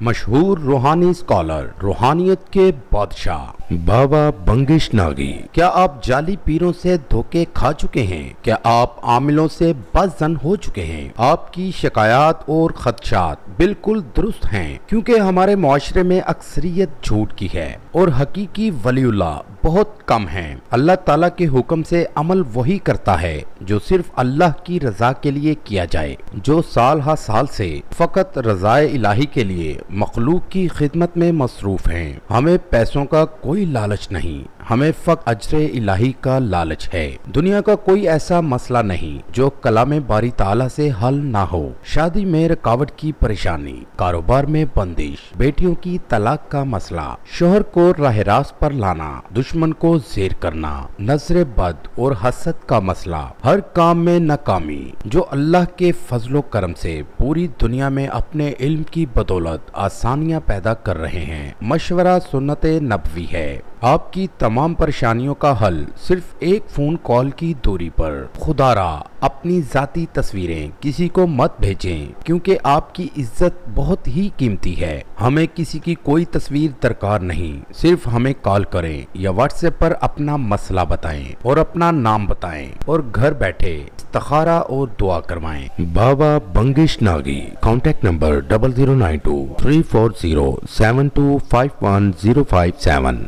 مشہور روحانی اسکالر، روحانیت کے بادشاہ بابا بنگش ناگی۔ کیا آپ جعلی پیروں سے دھوکے کھا چکے ہیں؟ کیا آپ عاملوں سے بدظن ہو چکے ہیں؟ آپ کی شکایات اور خدشات بالکل درست ہیں، کیونکہ ہمارے معاشرے میں اکثریت جھوٹ کی ہے اور حقیقی ولی اللہ بہت کم ہیں۔ اللہ تعالیٰ کے حکم سے عمل وہی کرتا ہے جو صرف اللہ کی رضا کے لیے کیا جائے، جو سال ہا سال سے فقط رضائے الہی کے لیے مخلوق کی خدمت میں مصروف ہیں۔ ہمیں پیسوں کا کوئی لالچ نہیں، ہمیں فقط اجر الہی کا لالچ ہے۔ دنیا کا کوئی ایسا مسئلہ نہیں جو کلام باری تعالیٰ سے حل نہ ہو۔ شادی میں رکاوٹ کی پریشانی، کاروبار میں بندش، بیٹیوں کی طلاق کا مسئلہ، شوہر کو راہ راست پر لانا، دشمن کو زیر کرنا، نظر بد اور حسد کا مسئلہ، ہر کام میں ناکامی، جو اللہ کے فضل و کرم سے پوری دنیا میں اپنے علم کی بدولت آسانیاں پیدا کر رہے ہیں۔ مشورہ سنت نبوی ہے۔ آپ کی تمام پریشانیوں کا حل صرف ایک فون کال کی دوری پر۔ خدا را اپنی ذاتی تصویریں کسی کو مت بھیجیں، کیونکہ آپ کی عزت بہت ہی قیمتی ہے۔ ہمیں کسی کی کوئی تصویر درکار نہیں، صرف ہمیں کال کریں یا واٹس ایپ پر اپنا مسئلہ بتائیں اور اپنا نام بتائیں اور گھر بیٹھے استخارہ اور دعا کروائیں۔ بابا بنگش ناگی۔ Contact number 0092 340 7251057۔